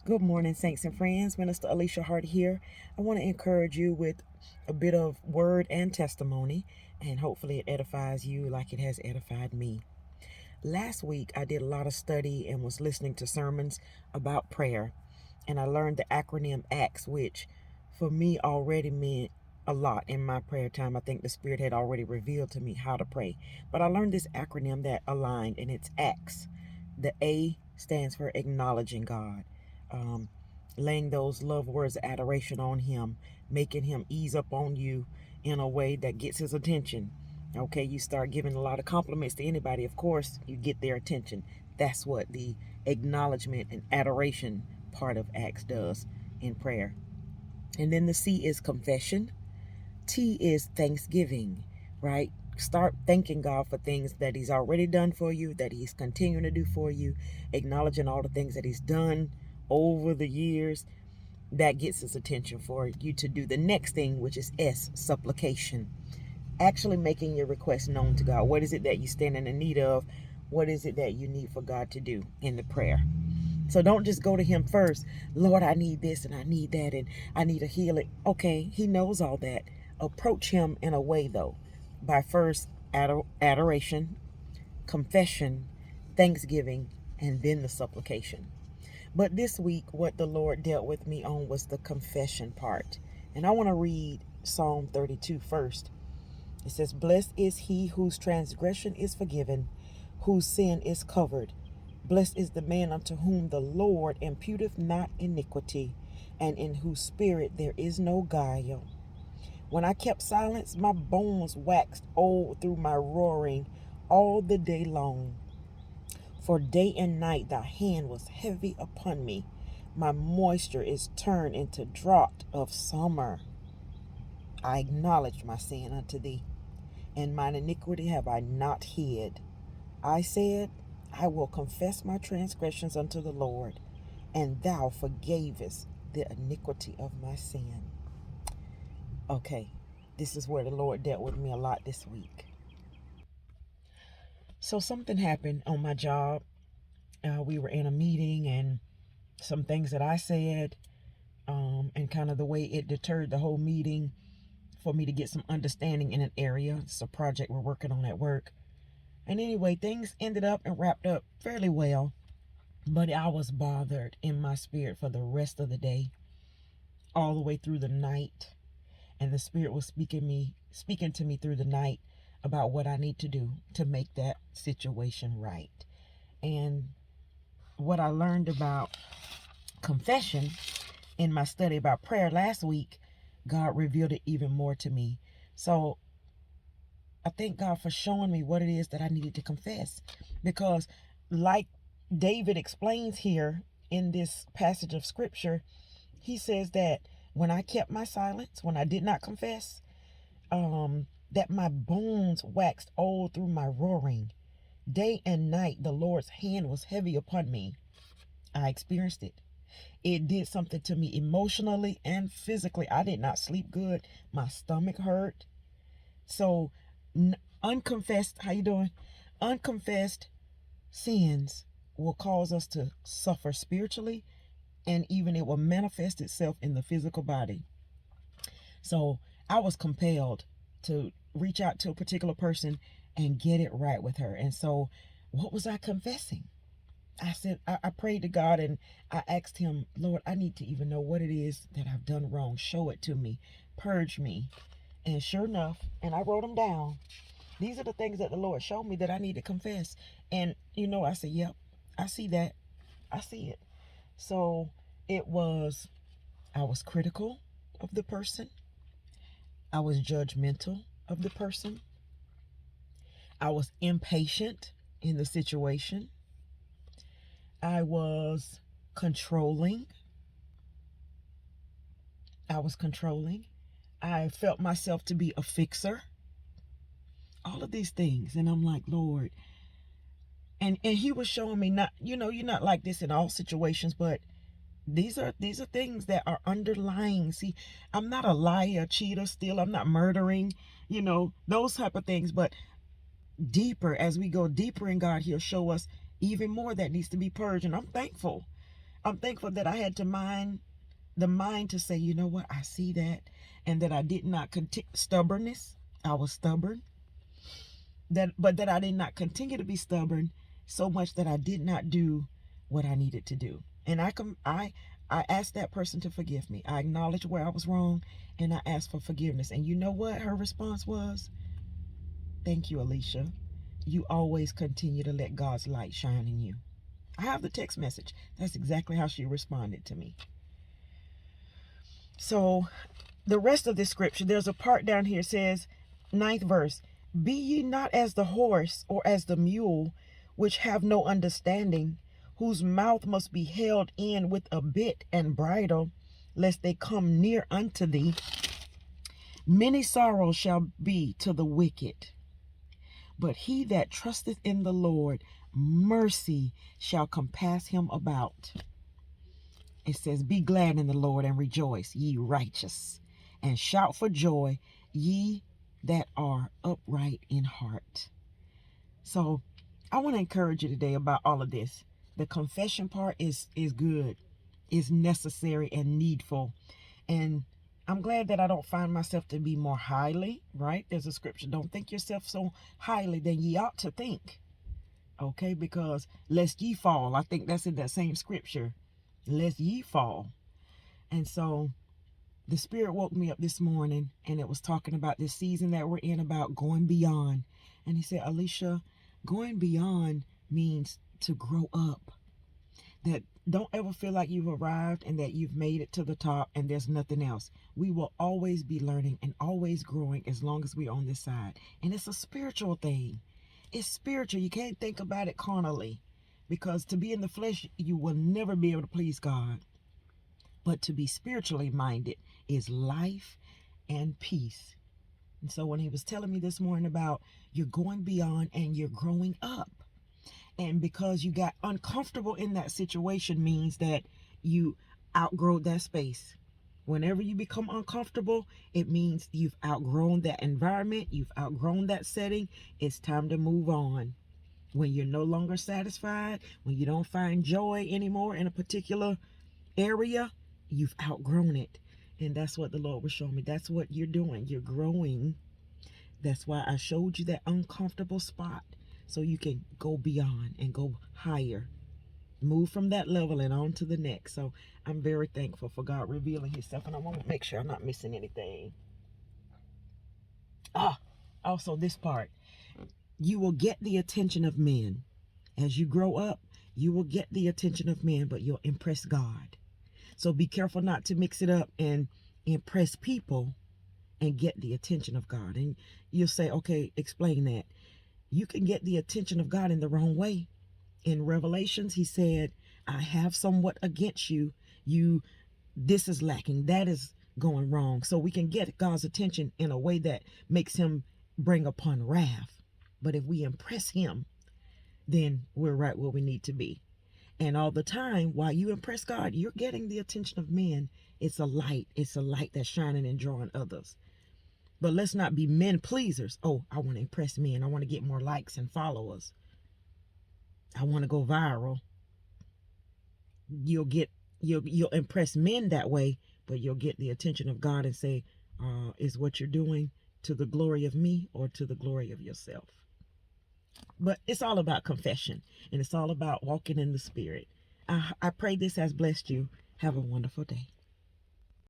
Good morning, saints and friends. Minister Alicia Hart here. I want to encourage you with a bit of word and testimony, and hopefully it edifies you like it has edified me. Last week, I did a lot of study and was listening to sermons about prayer, and I learned the acronym ACTS, which for me already meant a lot in my prayer time. I think the Spirit had already revealed to me how to pray. But I learned this acronym that aligned, and it's ACTS. The A stands for acknowledging God, um, laying those love words of adoration on Him, making Him ease up on you in a way that gets His attention. Okay, you start giving a lot of compliments to anybody, of course, you get their attention. That's what the acknowledgement and adoration part of Acts does in prayer. And then the C is confession. T is thanksgiving, right? Start thanking God for things that He's already done for you, that He's continuing to do for you, acknowledging all the things that He's done over the years. That gets His attention for you to do the next thing, which is S, supplication. Actually making your request known to God. What is it that you stand in the need of? What is it that you need for God to do in the prayer? So don't just go to Him first. Lord, I need this and I need that and I need a healing. Okay, He knows all that. Approach Him in a way, though, by first adoration, confession, thanksgiving, and then the supplication. But this week, what the Lord dealt with me on was the confession part. And I want to read Psalm 32 first. It says, "Blessed is he whose transgression is forgiven, whose sin is covered. Blessed is the man unto whom the Lord imputeth not iniquity, and in whose spirit there is no guile. When I kept silence, my bones waxed old through my roaring all the day long. For day and night thy hand was heavy upon me. My moisture is turned into drought of summer. I acknowledged my sin unto thee, and mine iniquity have I not hid. I said, I will confess my transgressions unto the Lord, and thou forgavest the iniquity of my sin." Okay, this is where the Lord dealt with me a lot this week. So something happened on my job. We were in a meeting, and some things that I said, and kind of the way it deterred the whole meeting for me to get some understanding in an area. It's a project we're working on at work. And anyway, things ended up and wrapped up fairly well, but I was bothered in my spirit for the rest of the day, all the way through the night. And the Spirit was speaking to me through the night about what I need to do to make that situation right. And what I learned about confession in my study about prayer last week, God revealed it even more to me. So I thank God for showing me what it is that I needed to confess. Because, like David explains here in this passage of scripture, he says that when I kept my silence, when I did not confess, that my bones waxed old through my roaring. Day and night, the Lord's hand was heavy upon me. I experienced it. It did something to me emotionally and physically. I did not sleep good. My stomach hurt. So, unconfessed, how you doing? Unconfessed sins will cause us to suffer spiritually, and even it will manifest itself in the physical body. So I was compelled to reach out to a particular person and get it right with her. And so what was I confessing? I said, I prayed to God and I asked Him, Lord, I need to even know what it is that I've done wrong. Show it to me. Purge me. And sure enough, and I wrote them down. These are the things that the Lord showed me that I need to confess. And, I said, yep, I see that. I see it. So I was critical of the person. I was judgmental of the person. I was impatient in the situation. I was controlling. I was controlling. I felt myself to be a fixer. All of these things. And I'm like, Lord. And He was showing me, not, you're not like this in all situations, but these are things that are underlying. See, I'm not a liar, cheater, stealer. I'm not murdering, those type of things. But deeper, as we go deeper in God, He'll show us even more that needs to be purged. And I'm thankful. I'm thankful that I had the mind to say, you know what, I see that, and that I did not continue stubbornness. I was stubborn. But that I did not continue to be stubborn so much that I did not do what I needed to do. And I asked that person to forgive me. I acknowledged where I was wrong, and I asked for forgiveness. And you know what her response was? Thank you, Alicia. You always continue to let God's light shine in you. I have the text message. That's exactly how she responded to me. So the rest of the scripture, there's a part down here says, 9th verse, be ye not as the horse or as the mule, which have no understanding, whose mouth must be held in with a bit and bridle, lest they come near unto thee. Many sorrows shall be to the wicked, but he that trusteth in the Lord, mercy shall compass him about. It says, be glad in the Lord and rejoice, ye righteous, and shout for joy, ye that are upright in heart. So I want to encourage you today about all of this. The confession part is good, is necessary and needful. And I'm glad that I don't find myself to be more highly, right? There's a scripture, don't think yourself so highly than ye ought to think. Okay, because lest ye fall. I think that's in that same scripture. Lest ye fall. And so the Spirit woke me up this morning, and it was talking about this season that we're in, about going beyond. And he said, Alicia, going beyond means to grow up. That don't ever feel like you've arrived and that you've made it to the top and there's nothing else. We will always be learning and always growing as long as we're on this side. And it's a spiritual thing. It's spiritual. You can't think about it carnally, because to be in the flesh, you will never be able to please God. But to be spiritually minded is life and peace. And so when he was telling me this morning about you're going beyond and you're growing up, and because you got uncomfortable in that situation means that you outgrow that space. Whenever you become uncomfortable, it means you've outgrown that environment, you've outgrown that setting. It's time to move on. When you're no longer satisfied, when you don't find joy anymore in a particular area, you've outgrown it. And that's what the Lord was showing me. That's what you're doing. You're growing. That's why I showed you that uncomfortable spot, so you can go beyond and go higher. Move from that level and on to the next. So I'm very thankful for God revealing himself. And I want to make sure I'm not missing anything. Also this part. You will get the attention of men. As you grow up, you will get the attention of men, but you'll impress God. So be careful not to mix it up and impress people and get the attention of God. And you'll say, okay, explain that. You can get the attention of God in the wrong way. In Revelations, he said, I have somewhat against you. This is lacking. That is going wrong. So we can get God's attention in a way that makes him bring upon wrath. But if we impress him, then we're right where we need to be. And all the time, while you impress God, you're getting the attention of men. It's a light. It's a light that's shining and drawing others. But let's not be men pleasers. Oh, I want to impress men. I want to get more likes and followers. I want to go viral. You'll impress men that way, but you'll get the attention of God and say, is what you're doing to the glory of me or to the glory of yourself? But it's all about confession, and it's all about walking in the Spirit. I pray this has blessed you. Have a wonderful day.